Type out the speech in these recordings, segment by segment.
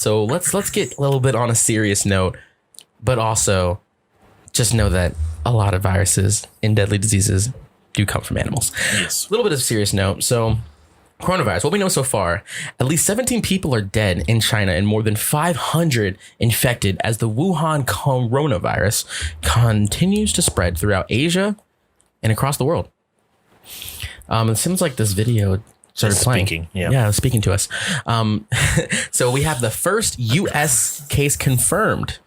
So let's get a little bit on a serious note, but also just know that a lot of viruses and deadly diseases do come from animals. Yes. A little bit of a serious note. So coronavirus, what we know so far, at least 17 people are dead in China and more than 500 infected as the Wuhan coronavirus continues to spread throughout Asia and across the world. It seems like this video started playing. Speaking to us. So we have the first U.S. case confirmed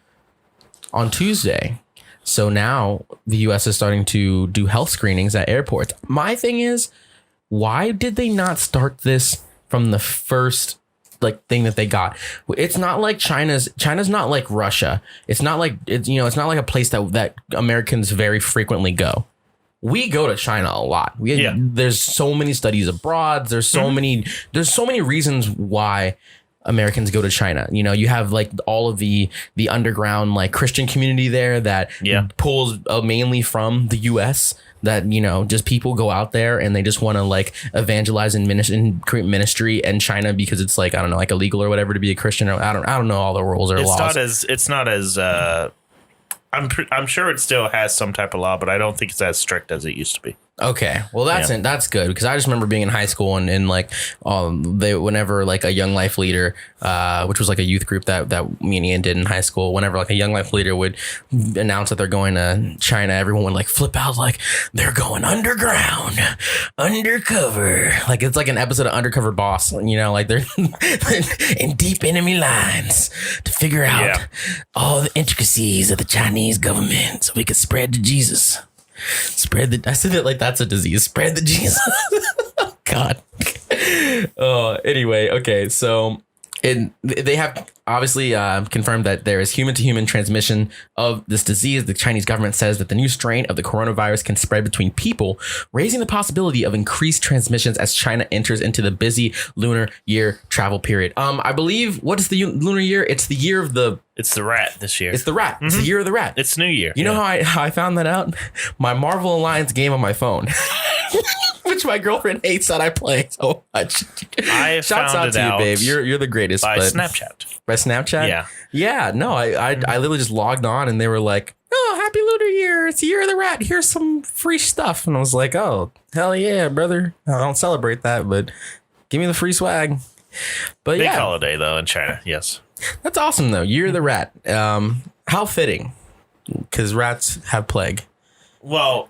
on Tuesday. So now the U.S. is starting to do health screenings at airports. My thing is, why did they not start this from the first thing that they got? It's not like China's not like Russia. It's not like it's not like a place that Americans very frequently go. We go to China a lot. There's so many studies abroad. There's so many reasons why Americans go to China. You have all of the underground Christian community there that pulls mainly from the US, that just people go out there and they just want to evangelize and create ministry in China because it's I don't know, illegal or whatever to be a Christian, or I don't know all the rules or laws. It's not as I'm sure it still has some type of law, but I don't think it's as strict as it used to be. Okay, well that's good, because I just remember being in high school and whenever a Young Life Leader, which was a youth group that me and Ian did in high school, whenever a Young Life Leader would announce that they're going to China, everyone would flip out they're going underground, undercover, it's like an episode of Undercover Boss, they're in deep enemy lines to figure out all the intricacies of the Chinese government so we could spread to Jesus. I said it like that's a disease. Spread the Jesus. God. Anyway, okay. So they have obviously confirmed that there is human-to-human transmission of this disease. The Chinese government says that the new strain of the coronavirus can spread between people, raising the possibility of increased transmissions as China enters into the busy lunar year travel period. I believe, what is the lunar year? It's the year of the... It's the rat this year. It's the rat. Mm-hmm. It's the year of the rat. It's New Year. You know how I found that out? My Marvel Alliance game on my phone. Which my girlfriend hates that I play so much. Shouts out to you, babe. You're the greatest. By Snapchat. By Snapchat? Yeah. Yeah. No, I literally just logged on and they were like, "Oh, happy Lunar Year. It's the year of the rat. Here's some free stuff." And I was like, "Oh, hell yeah, brother. I don't celebrate that, but give me the free swag." But Big holiday, though, in China. Yes. That's awesome, though. Year of the rat. How fitting, because rats have plague. Well,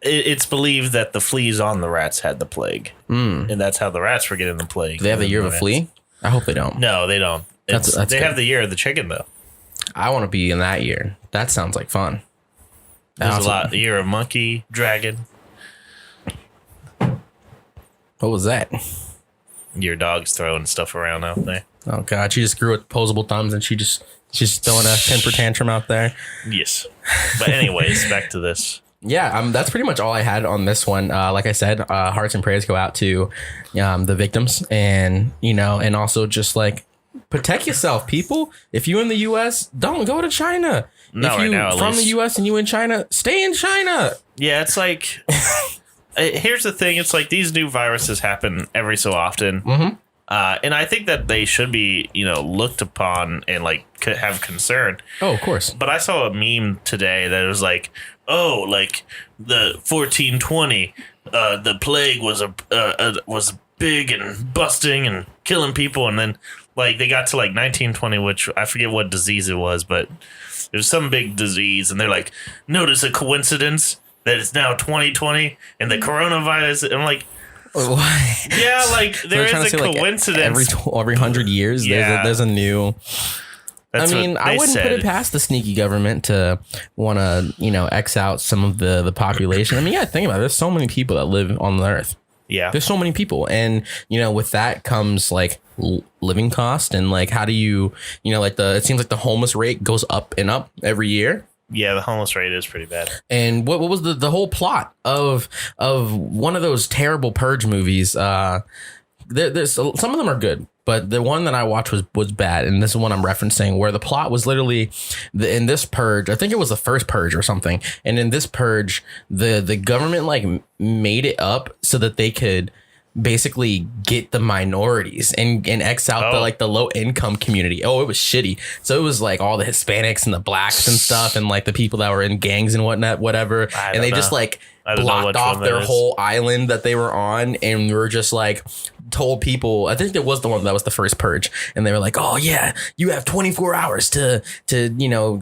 it's believed that the fleas on the rats had the plague, and that's how the rats were getting the plague. Do they have the year of a flea? I hope they don't. No, they don't. That's they have the year of the chicken, though. I want to be in that year. That sounds like fun. There's a lot. The year of monkey, dragon. What was that? Your dog's throwing stuff around out there. Oh God, she just grew opposable thumbs and she's throwing a temper tantrum out there. Yes. But anyways, back to this. Yeah, that's pretty much all I had on this one. Like I said, hearts and prayers go out to the victims, and and also just protect yourself, people. If you in the U.S., don't go to China. No, if you right now, from the U.S. and you in China, stay in China. Yeah, it's here's the thing. It's these new viruses happen every so often. Mm-hmm. And I think that they should be, looked upon and have concern. Oh, of course. But I saw a meme today that was the 1420, the plague was big and busting and killing people, and then they got to 1920, which I forget what disease it was, but it was some big disease, and they're notice a coincidence that it's now 2020 and the coronavirus. I'm like, why? Yeah, there is a coincidence. Every 100 years, there's a new. That's I wouldn't put it past the sneaky government to want to, X out some of the population. Think about it. There's so many people that live on the earth. Yeah. There's so many people. And, with that comes living cost and how do you, it seems like the homeless rate goes up and up every year. Yeah, the homeless rate is pretty bad. And what was the whole plot of one of those terrible Purge movies? There's some of them are good, but the one that I watched was bad, and this is one I'm referencing, where the plot was literally in this Purge. I think it was the first Purge or something, and in this Purge, the government made it up so that they could basically get the minorities and X out the like the low income community. Oh, it was shitty. So it was like all the Hispanics and the blacks and stuff, and like the people that were in gangs and whatnot, whatever. And they just like blocked off their whole island that they were on, and were just like told people. I think there was the one that was the first purge, and they were like, "Oh yeah, you have 24 hours to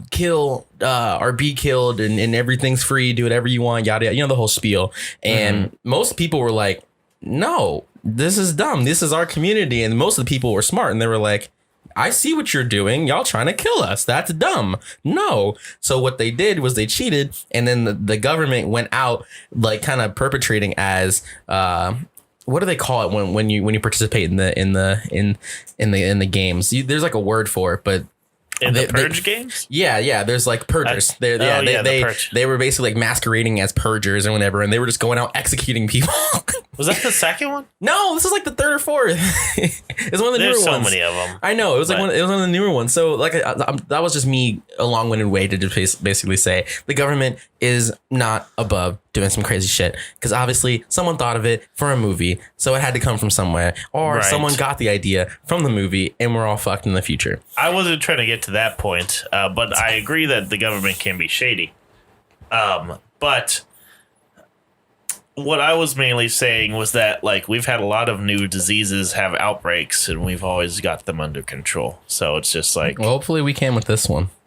kill or be killed, and everything's free. Do whatever you want, yada yada." The whole spiel. And most people were like, "No, this is dumb. This is our community." And most of the people were smart, and they were like, "I see what you're doing. Y'all trying to kill us. That's dumb. No." So what they did was they cheated, and then the government went out like kind of perpetrating as what do they call it when you participate in the games? There's like a word for it, but in the purge games? Yeah. There's like purgers. They were basically like masquerading as purgers and whatever, and they were just going out executing people. Was that the second one? No, this is like the third or fourth. It's one of the newer ones. There's so many of them. I know. It was like it was one of the newer ones. So like that was just me a long-winded way to just basically say the government is not above doing some crazy shit, because obviously someone thought of it for a movie, so it had to come from somewhere, or someone got the idea from the movie, and we're all fucked in the future. I wasn't trying to get to that point, but I agree that the government can be shady. But what I was mainly saying was that, like, we've had a lot of new diseases have outbreaks, and we've always got them under control. So it's just like, well, hopefully we can with this one.